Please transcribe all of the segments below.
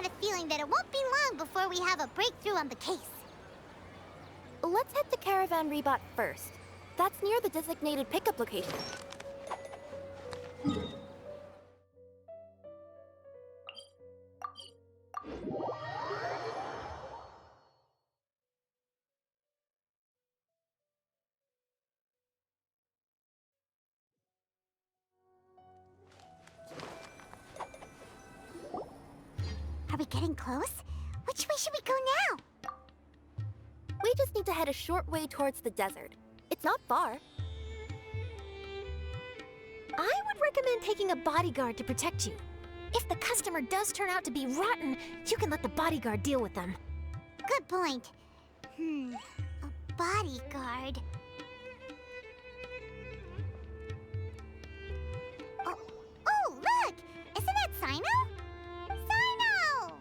had a feeling that it won't be long before we have a breakthrough on the case. Let's head to Caravan Rebot first. That's near the designated pickup location. Are we getting close? Which way should we go now? We just need to head a short way towards the desert. It's not far. I would recommend taking a bodyguard to protect you. If the customer does turn out to be rotten, you can let the bodyguard deal with them. Good point. A bodyguard. Oh, look! Isn't that Cyno? Cyno!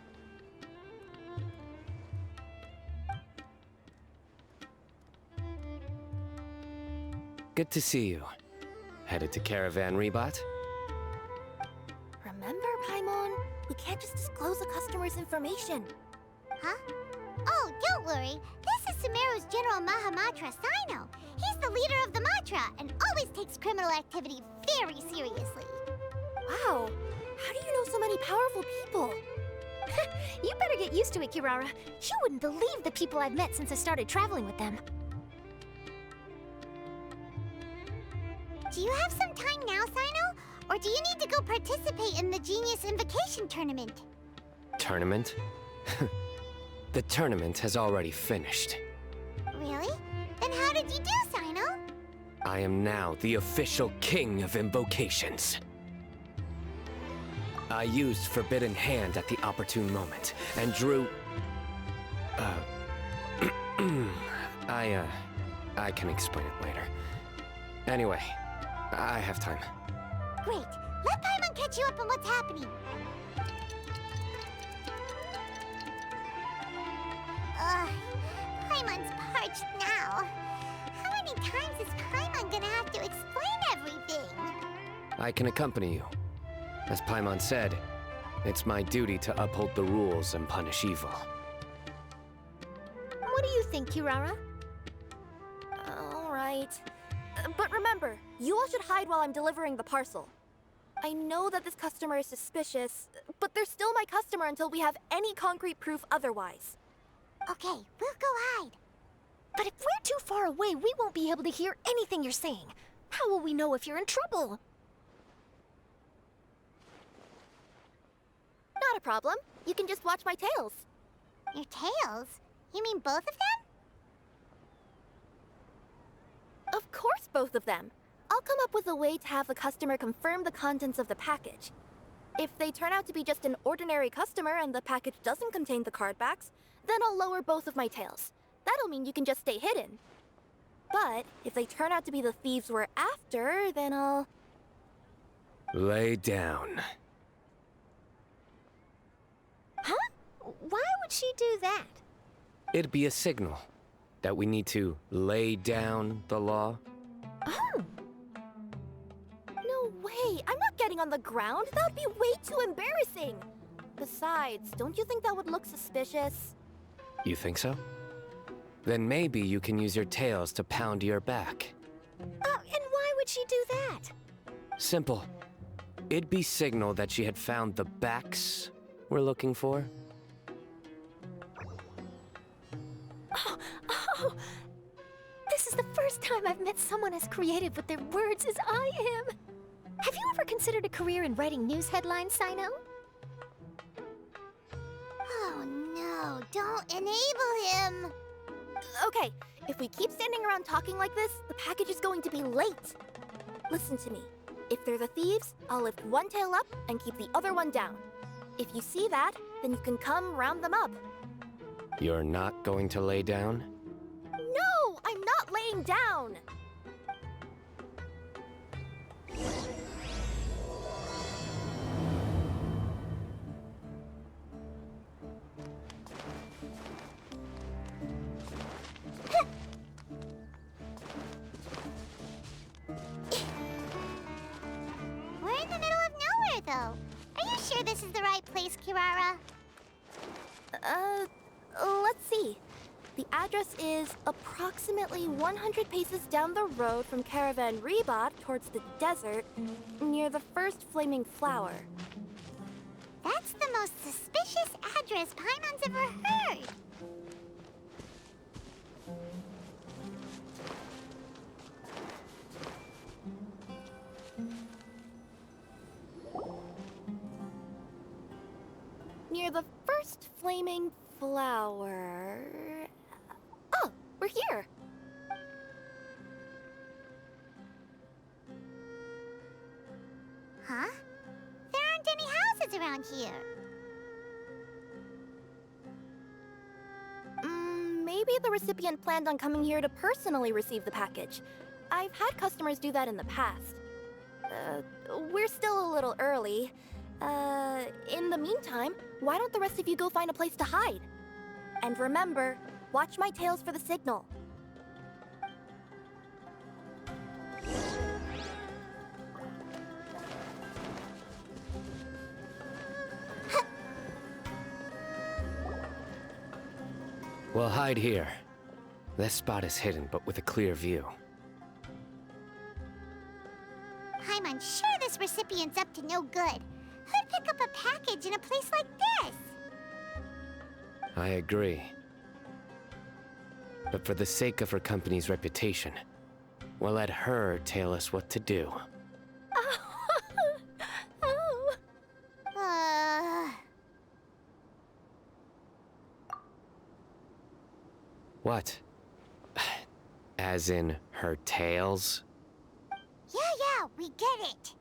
Good to see you. Headed to Caravan Rebot? Remember, Paimon? We can't just disclose a customer's information. Huh? Oh, don't worry. This is Sumeru's General Mahamatra, Cyno. He's the leader of the Matra and always takes criminal activity very seriously. Wow, how do you know so many powerful people? You better get used to it, Kirara. You wouldn't believe the people I've met since I started traveling with them. Do you have some time now, Cyno? Or do you need to go participate in the Genius Invocation tournament? Tournament? The tournament has already finished. Really? Then how did you do, Cyno? I am now the official king of Invocations. I used Forbidden Hand at the opportune moment, and drew... I can explain it later. Anyway, I have time. Great. Let Paimon catch you up on what's happening. Paimon's parched now. How many times is Paimon gonna have to explain everything? I can accompany you. As Paimon said, it's my duty to uphold the rules and punish evil. What do you think, Kirara? All right. But remember, you all should hide while I'm delivering the parcel. I know that this customer is suspicious, but they're still my customer until we have any concrete proof otherwise. Okay, we'll go hide. But if we're too far away, we won't be able to hear anything you're saying. How will we know if you're in trouble? Not a problem. You can just watch my tails. Your tails? You mean both of them? Of course, both of them. I'll come up with a way to have the customer confirm the contents of the package. If they turn out to be just an ordinary customer and the package doesn't contain the card backs, then I'll lower both of my tails. That'll mean you can just stay hidden. But if they turn out to be the thieves we're after, then I'll... Lay down. Huh? Why would she do that? It'd be a signal that we need to lay down the law. Oh. No way! I'm not getting on the ground! That would be way too embarrassing! Besides, don't you think that would look suspicious? You think so? Then maybe you can use your tails to pound your back. And why would she do that? Simple. It'd be signal that she had found the backs we're looking for. Oh, this is the first time I've met someone as creative with their words as I am. Have you ever considered a career in writing news headlines, Cyno? Oh no, don't enable him! Okay, if we keep standing around talking like this, the package is going to be late. Listen to me. If they're the thieves, I'll lift one tail up and keep the other one down. If you see that, then you can come round them up. You're not going to lay down? No, I'm not laying down! We're in the middle of nowhere, though. Are you sure this is the right place, Kirara? Let's see. The address is approximately 100 paces down the road from Caravan Rebot towards the desert, near the first flaming flower. That's the most suspicious address Paimon's ever heard. Near the first flaming flower... Oh, we're here! Huh? There aren't any houses around here. Maybe the recipient planned on coming here to personally receive the package. I've had customers do that in the past. We're still a little early. In the meantime, why don't the rest of you go find a place to hide? And remember, watch my tails for the signal. We'll hide here. This spot is hidden, but with a clear view. Paimon's sure this recipient's up to no good. Who'd pick up a package in a place like this? I agree. But for the sake of her company's reputation, we'll let her tell us what to do. Oh. What? As in her tails? Yeah, we get it.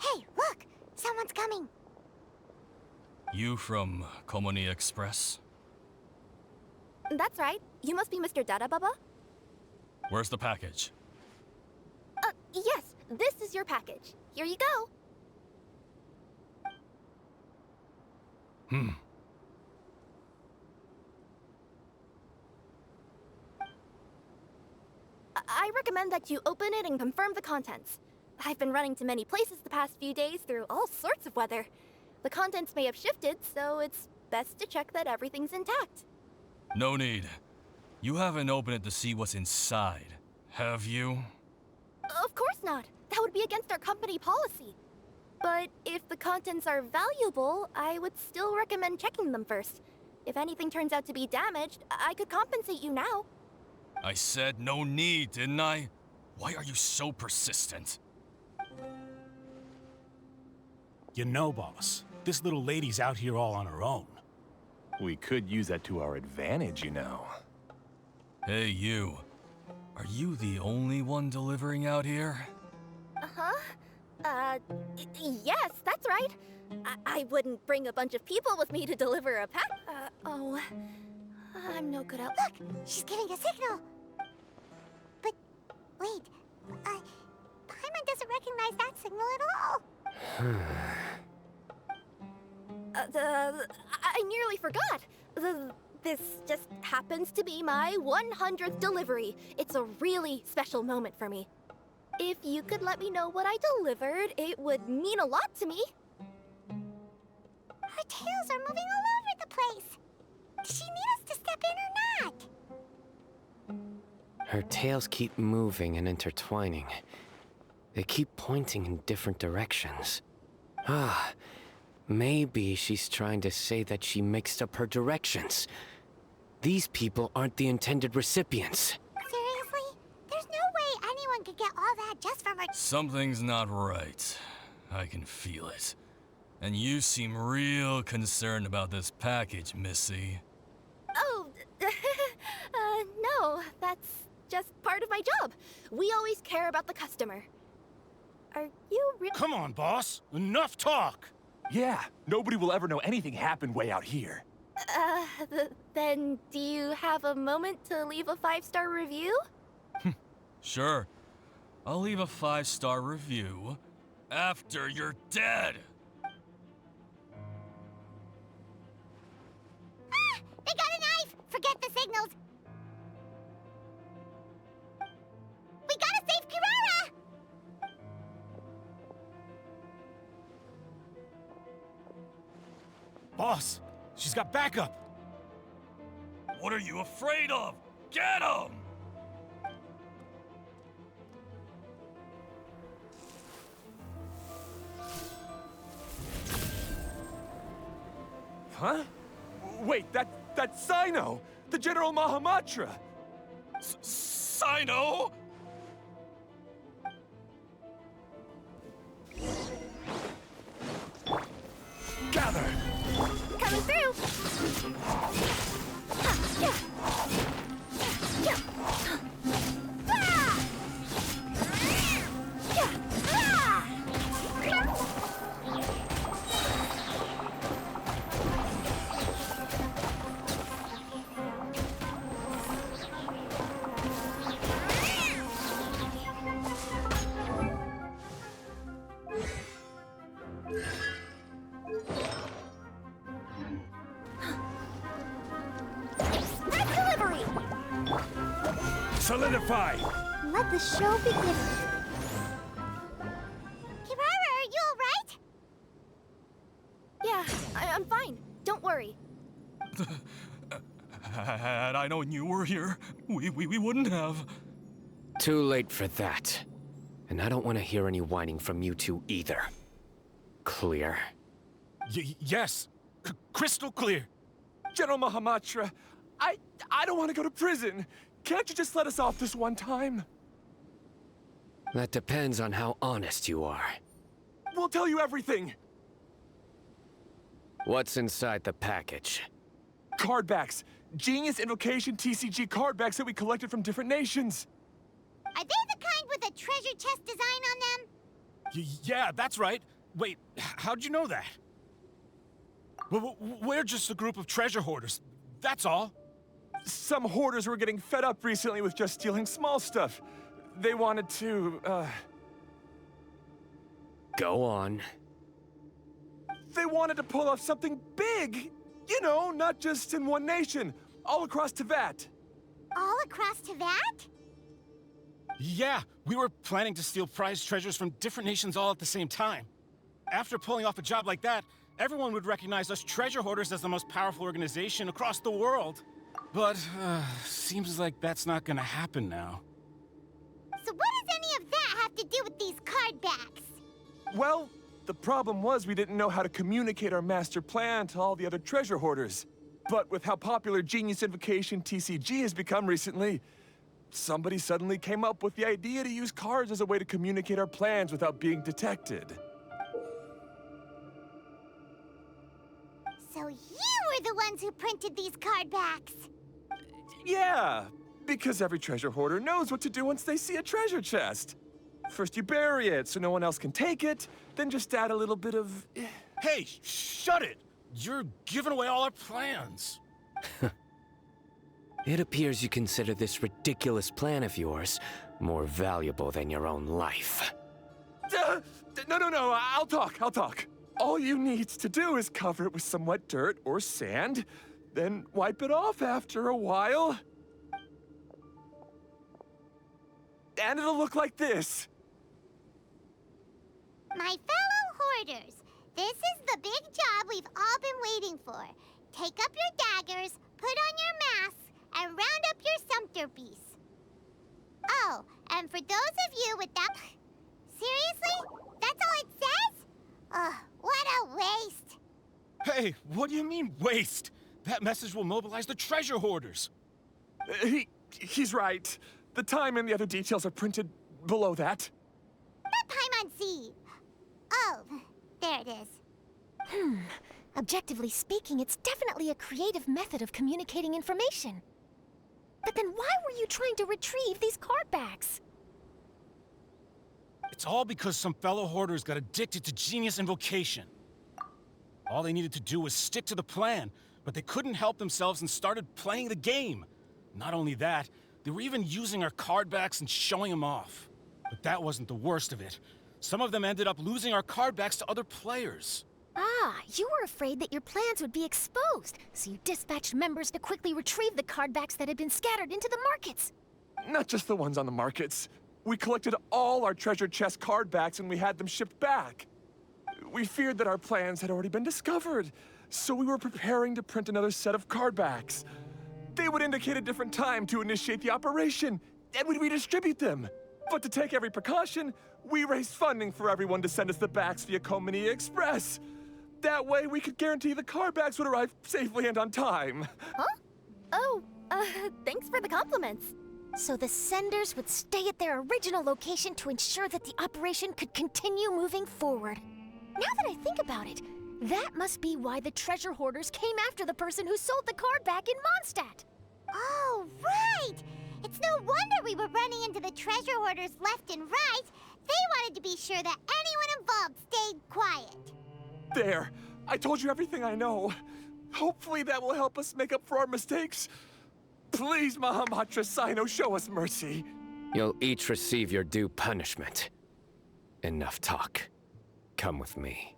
Hey, look! Someone's coming. You from Komoni Express? That's right. You must be Mr. Dada Baba? Where's the package? Yes. This is your package. Here you go. I recommend that you open it and confirm the contents. I've been running to many places the past few days through all sorts of weather. The contents may have shifted, so it's best to check that everything's intact. No need. You haven't opened it to see what's inside, have you? Of course not. That would be against our company policy. But if the contents are valuable, I would still recommend checking them first. If anything turns out to be damaged, I could compensate you now. I said no need, didn't I? Why are you so persistent? You know, boss, this little lady's out here all on her own. We could use that to our advantage, you know. Hey, you. Are you the only one delivering out here? Yes, that's right. I wouldn't bring a bunch of people with me to deliver a pack. I'm no good at... Look! She's giving a signal! But, wait. Paimon doesn't recognize that signal at all. I nearly forgot. This just happens to be my 100th delivery. It's a really special moment for me. If you could let me know what I delivered, it would mean a lot to me. Her tails are moving all over the place. Does she need us to step in or not? Her tails keep moving and intertwining. They keep pointing in different directions. Maybe she's trying to say that she mixed up her directions. These people aren't the intended recipients. Seriously? There's no way anyone could get all that just from her... Something's not right. I can feel it. And you seem real concerned about this package, Missy. Oh, no, that's just part of my job. We always care about the customer. Are you really... Come on, boss. Enough talk. Yeah, nobody will ever know anything happened way out here. Then do you have a moment to leave a 5-star review? Sure. I'll leave a 5-star review after you're dead. They got a knife! Forget the signals! We gotta save Kirara! Boss, she's got backup. What are you afraid of? Get him! Huh? Wait, that's Cyno! The General Mahamatra! Cyno? Gather! Coming through! Delivery! Solidify! Let the show begin. Kirara, are you alright? Yeah, I'm fine. Don't worry. Had I known you were here, we wouldn't have. Too late for that. And I don't want to hear any whining from you two either. Clear? Yes. Crystal clear. General Mahamatra, I don't want to go to prison. Can't you just let us off this one time? That depends on how honest you are. We'll tell you everything. What's inside the package? Card backs. Genius Invocation TCG card backs that we collected from different nations. Are they the kind with a treasure chest design on them? Yeah, that's right. Wait, how'd you know that? We're just a group of treasure hoarders. That's all. Some hoarders were getting fed up recently with just stealing small stuff. They wanted to, Go on. They wanted to pull off something big. You know, not just in one nation. All across Teyvat. All across Teyvat? Yeah, we were planning to steal prized treasures from different nations all at the same time. After pulling off a job like that, everyone would recognize us treasure hoarders as the most powerful organization across the world. But, seems like that's not gonna happen now. So what does any of that have to do with these card backs? Well, the problem was we didn't know how to communicate our master plan to all the other treasure hoarders. But with how popular Genius Invocation TCG has become recently, somebody suddenly came up with the idea to use cards as a way to communicate our plans without being detected. So you were the ones who printed these card backs? Yeah, because every treasure hoarder knows what to do once they see a treasure chest. First you bury it so no one else can take it, then just add a little bit of... Hey, shut it! You're giving away all our plans. It appears you consider this ridiculous plan of yours more valuable than your own life. No, I'll talk. All you need to do is cover it with some wet dirt or sand, then wipe it off after a while. And it'll look like this. My fellow hoarders, this is the big job we've all been waiting for. Take up your daggers, put on your masks, and round up your sumpter beasts. Oh, and for those of you without... Seriously? That's all it says? Ugh, what a waste. Hey, what do you mean, waste? That message will mobilize the treasure hoarders. He's right. The time and the other details are printed below that. That Paimon Z. Oh, there it is. Objectively speaking, it's definitely a creative method of communicating information. But then why were you trying to retrieve these card backs? It's all because some fellow hoarders got addicted to Genius Invocation. All they needed to do was stick to the plan, but they couldn't help themselves and started playing the game. Not only that, they were even using our card backs and showing them off. But that wasn't the worst of it. Some of them ended up losing our card backs to other players. Ah, you were afraid that your plans would be exposed, so you dispatched members to quickly retrieve the card backs that had been scattered into the markets. Not just the ones on the markets. We collected all our treasure chest card backs and we had them shipped back. We feared that our plans had already been discovered, so we were preparing to print another set of card backs. They would indicate a different time to initiate the operation, and we'd redistribute them. But to take every precaution, we raised funding for everyone to send us the backs via Komini Express. That way, we could guarantee the card backs would arrive safely and on time. Huh? Oh, thanks for the compliments. So the senders would stay at their original location to ensure that the operation could continue moving forward. Now that I think about it, that must be why the treasure hoarders came after the person who sold the card back in Mondstadt. Oh, right! It's no wonder we were running into the treasure hoarders left and right. They wanted to be sure that anyone involved stayed quiet. There, I told you everything I know. Hopefully that will help us make up for our mistakes. Please, Mahamatra Cyno, show us mercy. You'll each receive your due punishment. Enough talk. Come with me.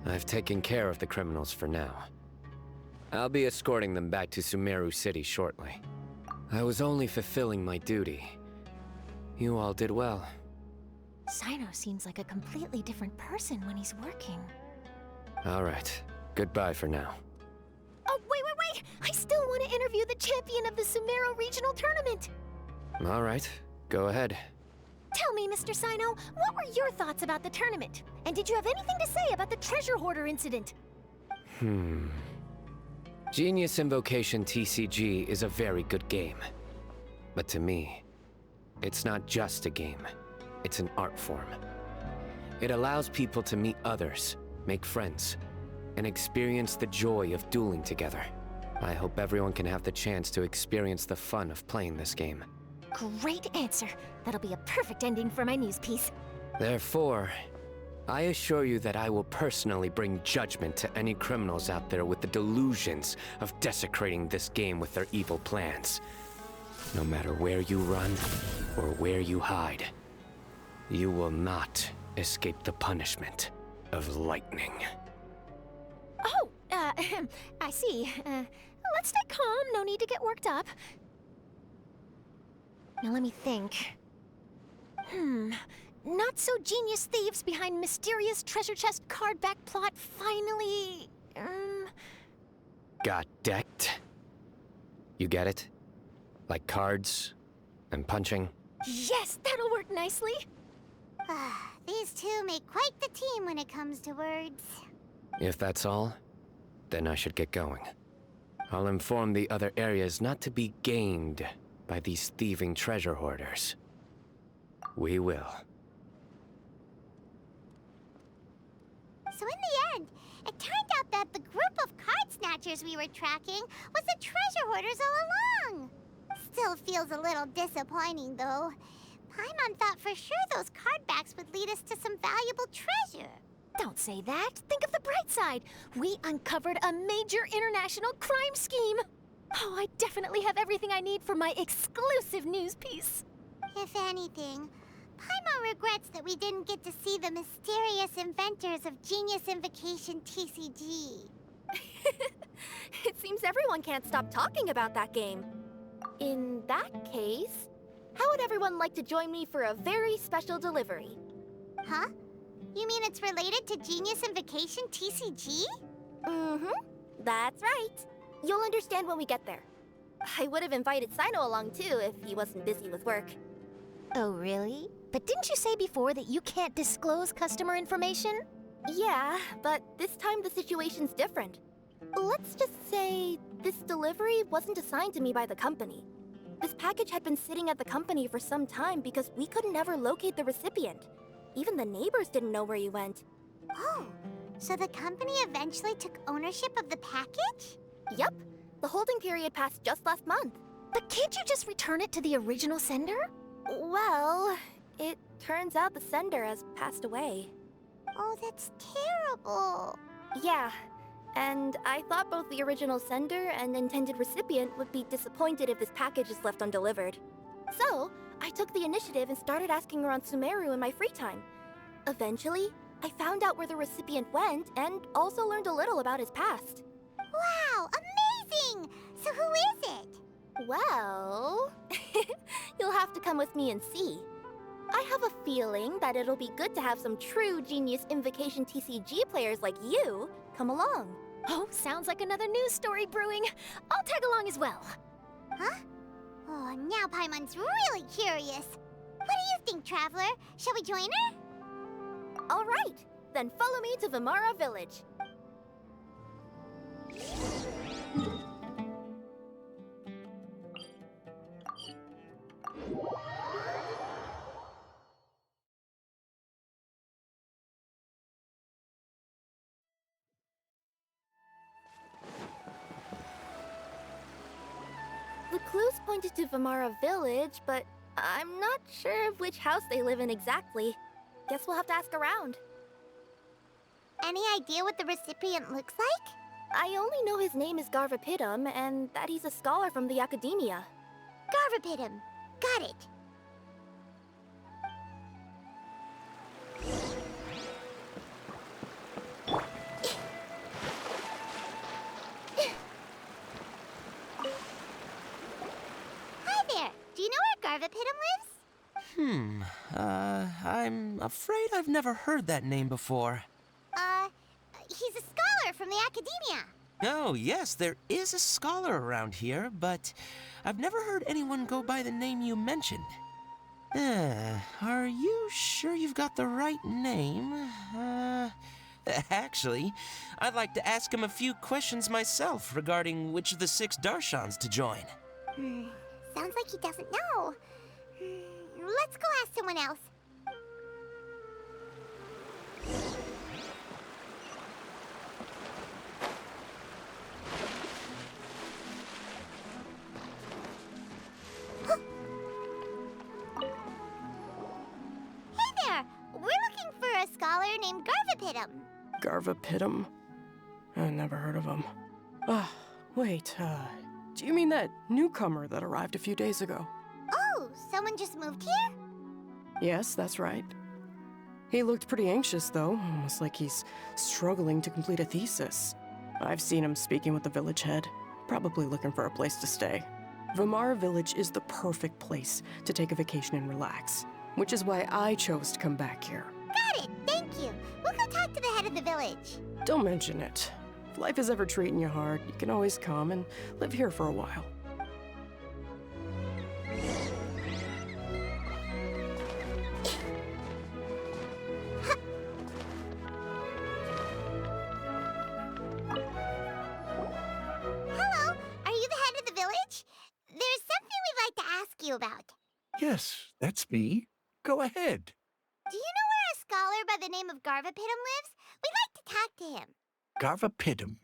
I've taken care of the criminals for now. I'll be escorting them back to Sumeru City shortly. I was only fulfilling my duty. You all did well. Cyno seems like a completely different person when he's working. All right. Goodbye for now. Oh, wait! I still want to interview the champion of the Sumeru Regional Tournament! All right. Go ahead. Tell me, Mr. Cyno, what were your thoughts about the tournament? And did you have anything to say about the treasure hoarder incident? Genius Invocation TCG is a very good game. But to me, it's not just a game. It's an art form. It allows people to meet others, make friends, and experience the joy of dueling together. I hope everyone can have the chance to experience the fun of playing this game. Great answer. That'll be a perfect ending for my news piece. Therefore, I assure you that I will personally bring judgment to any criminals out there with the delusions of desecrating this game with their evil plans. No matter where you run or where you hide, you will not escape the punishment of lightning. Oh, I see. Let's stay calm. No need to get worked up. Now let me think. Not-so-genius thieves behind mysterious treasure chest card back plot finally... Got decked? You get it? Like cards and punching? Yes, that'll work nicely. These two make quite the team when it comes to words. If that's all, then I should get going. I'll inform the other areas not to be gamed by these thieving treasure hoarders. We will. So in the end, it turned out that the group of card snatchers we were tracking was the treasure hoarders all along. Still feels a little disappointing, though. Paimon thought for sure those card backs would lead us to some valuable treasure. Don't say that. Think of the bright side. We uncovered a major international crime scheme. Oh, I definitely have everything I need for my exclusive news piece. If anything, Paimon regrets that we didn't get to see the mysterious inventors of Genius Invocation TCG. It seems everyone can't stop talking about that game. In that case, how would everyone like to join me for a very special delivery? Huh? You mean it's related to Genius Invocation TCG? Mm-hmm. That's right. You'll understand when we get there. I would have invited Cyno along too if he wasn't busy with work. Oh, really? But didn't you say before that you can't disclose customer information? Yeah, but this time the situation's different. Let's just say this delivery wasn't assigned to me by the company. This package had been sitting at the company for some time because we couldn't ever locate the recipient. Even the neighbors didn't know where he went. Oh, so the company eventually took ownership of the package? Yep, the holding period passed just last month. But can't you just return it to the original sender? Well, it turns out the sender has passed away. Oh, that's terrible. Yeah, and I thought both the original sender and intended recipient would be disappointed if this package is left undelivered. So, I took the initiative and started asking around Sumeru in my free time. Eventually, I found out where the recipient went and also learned a little about his past. Wow, amazing! So who is it? Well, you'll have to come with me and see. I have a feeling that it'll be good to have some true genius Invocation TCG players like you come along. Oh, sounds like another news story brewing. I'll tag along as well. Huh? Oh, now Paimon's really curious. What do you think, Traveler? Shall we join her? All right, then follow me to Vimara Village. The clues pointed to Vimara Village, but I'm not sure of which house they live in exactly. Guess we'll have to ask around. Any idea what the recipient looks like? I only know his name is Garvapitum and that he's a scholar from the Academia. Garvapitum. Got it. Hi there. Do you know where Garvapitum lives? I'm afraid I've never heard that name before. He's a scholar from the Academia. Oh, yes, there is a scholar around here, but I've never heard anyone go by the name you mentioned. Are you sure you've got the right name? Actually, I'd like to ask him a few questions myself regarding which of the 6 Darshans to join. Sounds like he doesn't know. Let's go ask someone else. Hey there! We're looking for a scholar named Garvapitum. Garvapitum? I never heard of him. Wait, do you mean that newcomer that arrived a few days ago? Oh, someone just moved here? Yes, that's right. He looked pretty anxious, though, almost like he's struggling to complete a thesis. I've seen him speaking with the village head, probably looking for a place to stay. Vimara Village is the perfect place to take a vacation and relax, which is why I chose to come back here. Got it, thank you. We'll go talk to the head of the village. Don't mention it. If life is ever treating you hard, you can always come and live here for a while. Hello, are you the head of the village? There's something we'd like to ask you about. Yes, that's me. Go ahead. Do you know where a scholar by the name of Garvapitum lives? We'd like to talk to him. Garvapitum.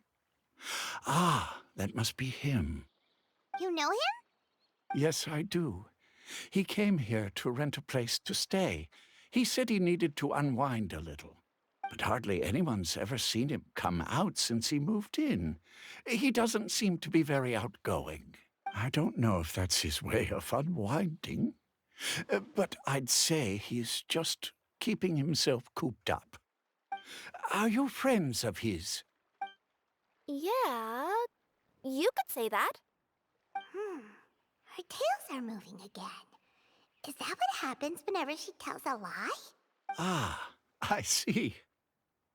Ah, that must be him. You know him? Yes, I do. He came here to rent a place to stay. He said he needed to unwind a little. But hardly anyone's ever seen him come out since he moved in. He doesn't seem to be very outgoing. I don't know if that's his way of unwinding. But I'd say he's just keeping himself cooped up. Are you friends of his? Yeah, you could say that. Her tails are moving again. Is that what happens whenever she tells a lie? Ah, I see.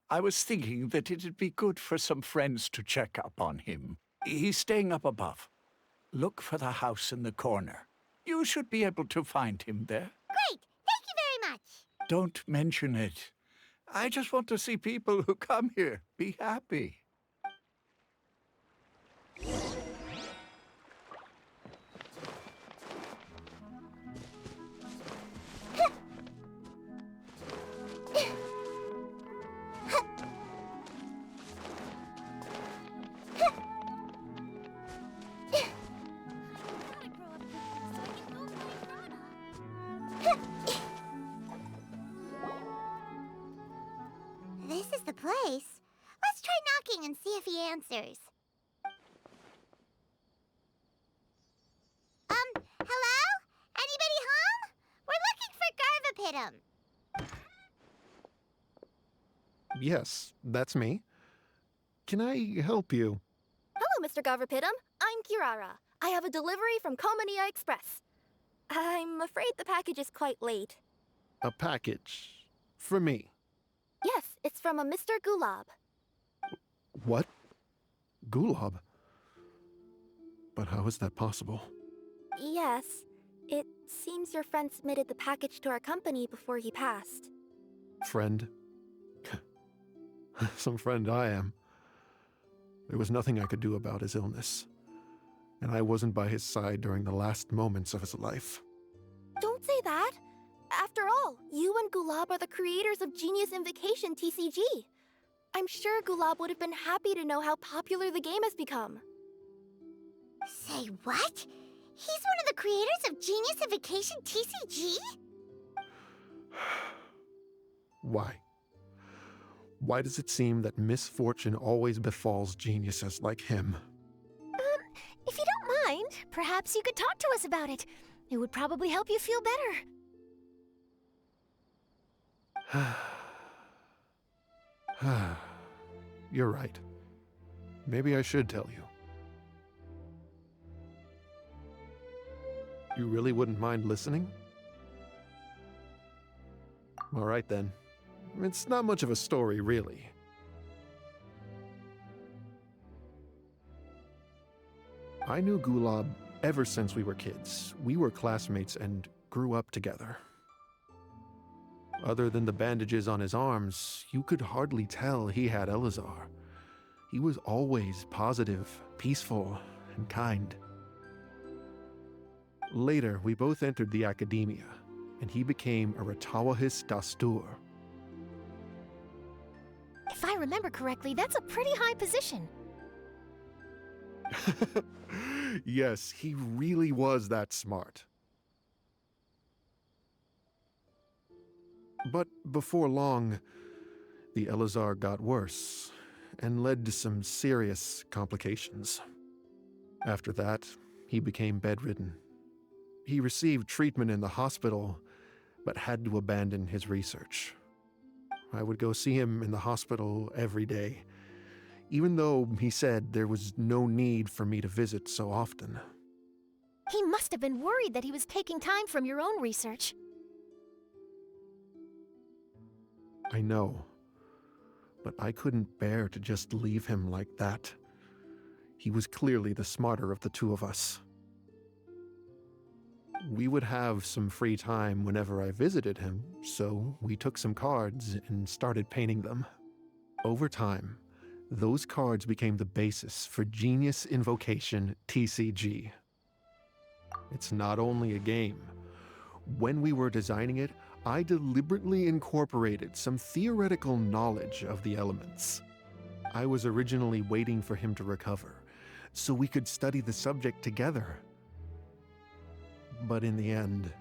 I was thinking that it'd be good for some friends to check up on him. He's staying up above. Look for the house in the corner. You should be able to find him there. Great! Thank you very much! Don't mention it. I just want to see people who come here be happy. This is the place. Let's try knocking and see if he answers. Hello? Anybody home? We're looking for Garvapitum. Yes, that's me. Can I help you? Hello, Mr. Garvapitum. I'm Kirara. I have a delivery from Komania Express. I'm afraid the package is quite late. A package? For me? Yes, it's from a Mr. Gulab. What? Gulab? But how is that possible? Yes, it seems your friend submitted the package to our company before he passed. Friend? Some friend I am. There was nothing I could do about his illness, and I wasn't by his side during the last moments of his life. Don't say that! After all, you and Gulab are the creators of Genius Invocation TCG. I'm sure Gulab would have been happy to know how popular the game has become. Say what? He's one of the creators of Genius Invocation TCG? Why? Why does it seem that misfortune always befalls geniuses like him? If you don't mind, perhaps you could talk to us about it. It would probably help you feel better. You're right. Maybe I should tell you. You really wouldn't mind listening? All right then. It's not much of a story, really. I knew Gulab ever since we were kids. We were classmates and grew up together. Other than the bandages on his arms, you could hardly tell he had Elazar. He was always positive, peaceful, and kind. Later, we both entered the academia, and he became a Ratawahis Dastur. If I remember correctly, that's a pretty high position. Yes, he really was that smart. But before long, the Elazar got worse and led to some serious complications. After that, he became bedridden. He received treatment in the hospital, but had to abandon his research. I would go see him in the hospital every day, even though he said there was no need for me to visit so often. He must have been worried that he was taking time from your own research. I know, but I couldn't bear to just leave him like that. He was clearly the smarter of the two of us. We would have some free time whenever I visited him, so we took some cards and started painting them. Over time, those cards became the basis for Genius Invocation TCG. It's not only a game. When we were designing it, I deliberately incorporated some theoretical knowledge of the elements. I was originally waiting for him to recover, so we could study the subject together. But in the end...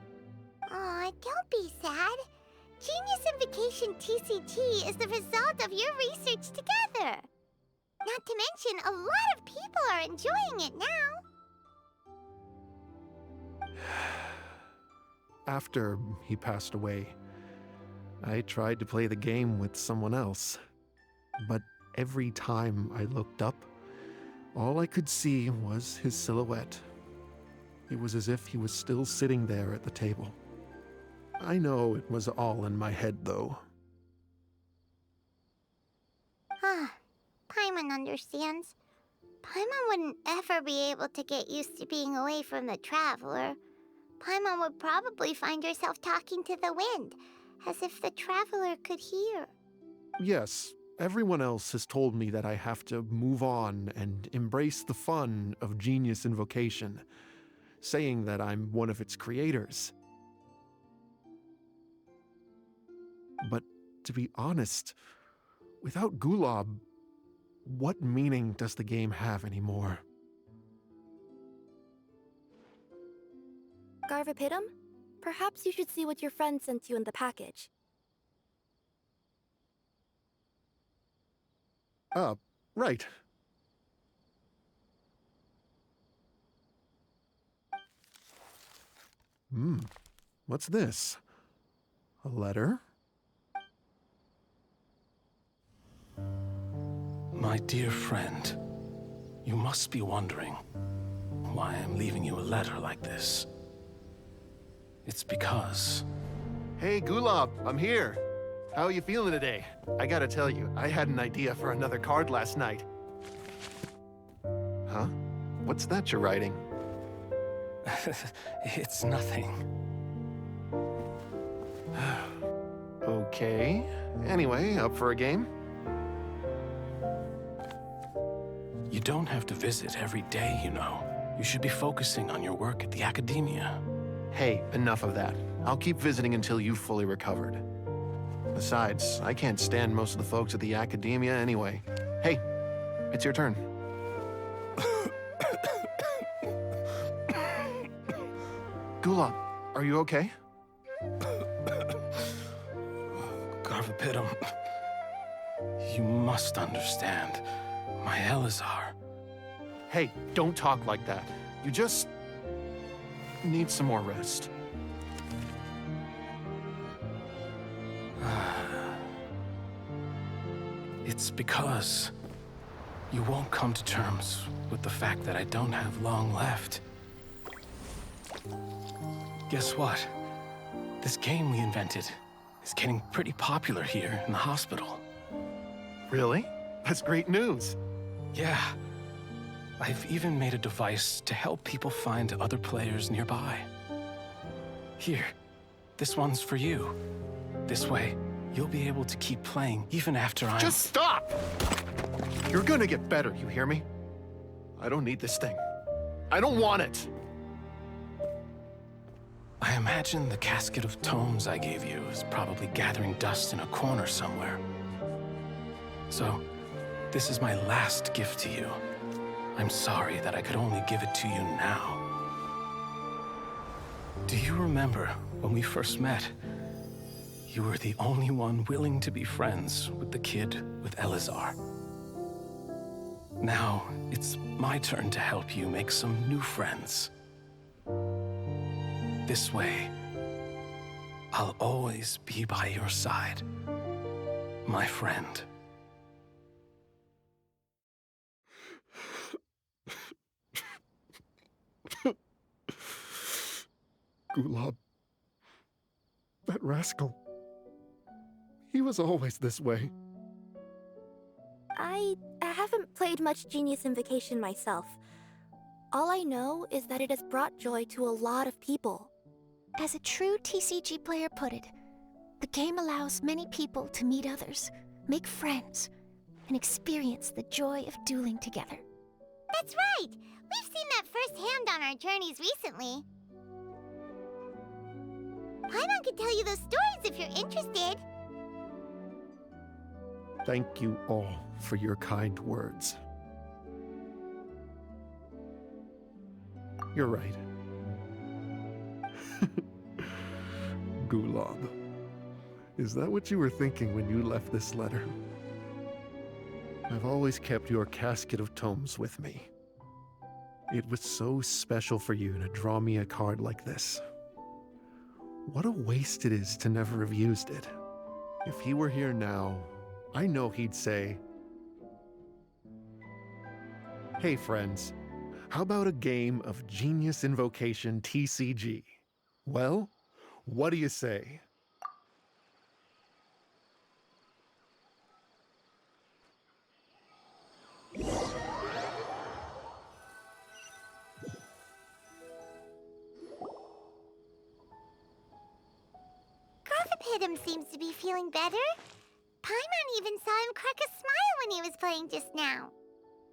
Aw, don't be sad. Genius Invocation TCG is the result of your research together. Not to mention, a lot of people are enjoying it now. After he passed away, I tried to play the game with someone else. But every time I looked up, all I could see was his silhouette. It was as if he was still sitting there at the table. I know it was all in my head, though. Paimon understands. Paimon wouldn't ever be able to get used to being away from the Traveler. Paimon would probably find herself talking to the wind, as if the Traveler could hear. Yes, everyone else has told me that I have to move on and embrace the fun of Genius Invocation, saying that I'm one of its creators. But to be honest, without Gulab, what meaning does the game have anymore? Garvapidum, perhaps you should see what your friend sent you in the package. Right. What's this? A letter? My dear friend, you must be wondering, why I'm leaving you a letter like this. It's because... Hey, Gulab, I'm here. How are you feeling today? I gotta tell you, I had an idea for another card last night. Huh? What's that you're writing? It's nothing. Okay. Anyway, up for a game? You don't have to visit every day, you know. You should be focusing on your work at the academia. Hey, enough of that. I'll keep visiting until you've fully recovered. Besides, I can't stand most of the folks at the academia anyway. Hey, it's your turn. Gulab, are you okay? Garvapitum, you must understand. My Elazar. Hey, don't talk like that. You just need some more rest. It's because you won't come to terms with the fact that I don't have long left. Guess what? This game we invented is getting pretty popular here in the hospital. Really? That's great news. Yeah. I've even made a device to help people find other players nearby. Here, this one's for you. This way, you'll be able to keep playing even after I'm... Just stop! You're gonna get better, you hear me? I don't need this thing. I don't want it! I imagine the casket of tomes I gave you is probably gathering dust in a corner somewhere. So, this is my last gift to you. I'm sorry that I could only give it to you now. Do you remember when we first met? You were the only one willing to be friends with the kid with Elazar. Now, it's my turn to help you make some new friends. This way, I'll always be by your side, my friend. Gulab. That rascal. He was always this way. I haven't played much Genius Invocation myself. All I know is that it has brought joy to a lot of people. As a true TCG player put it, the game allows many people to meet others, make friends, and experience the joy of dueling together. That's right! We've seen that firsthand on our journeys recently. Paimon could tell you those stories if you're interested. Thank you all for your kind words. You're right. Gulab. Is that what you were thinking when you left this letter? I've always kept your casket of tomes with me. It was so special for you to draw me a card like this. What a waste it is to never have used it. If he were here now, I know he'd say, "Hey friends, how about a game of Genius Invocation TCG? Well, what do you say?" Garvapitum seems to be feeling better. Paimon even saw him crack a smile when he was playing just now.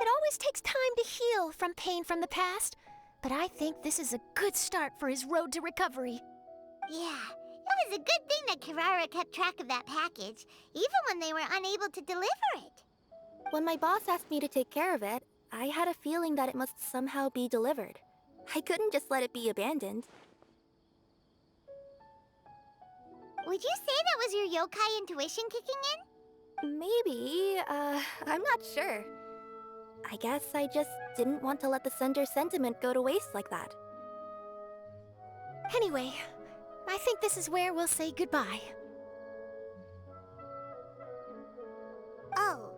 It always takes time to heal from pain from the past, but I think this is a good start for his road to recovery. Yeah, it was a good thing that Kirara kept track of that package, even when they were unable to deliver it. When my boss asked me to take care of it, I had a feeling that it must somehow be delivered. I couldn't just let it be abandoned. Would you say that was your yokai intuition kicking in? Maybe, I'm not sure. I guess I just didn't want to let the sender's sentiment go to waste like that. Anyway, I think this is where we'll say goodbye. Oh.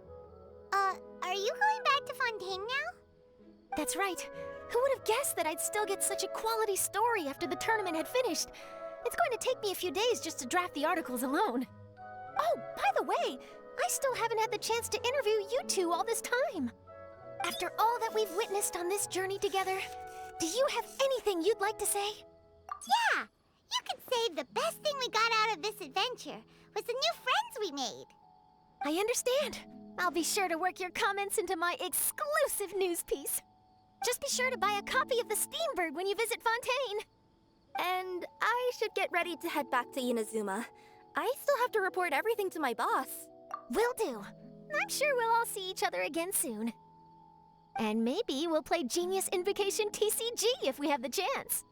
Are you going back to Fontaine now? That's right. Who would have guessed that I'd still get such a quality story after the tournament had finished? It's going to take me a few days just to draft the articles alone. Oh, by the way, I still haven't had the chance to interview you two all this time. After all that we've witnessed on this journey together, do you have anything you'd like to say? Yeah! You could say the best thing we got out of this adventure was the new friends we made. I understand. I'll be sure to work your comments into my exclusive news piece. Just be sure to buy a copy of the Steambird when you visit Fontaine. And I should get ready to head back to Inazuma. I still have to report everything to my boss. Will do. I'm sure we'll all see each other again soon. And maybe we'll play Genius Invocation TCG if we have the chance.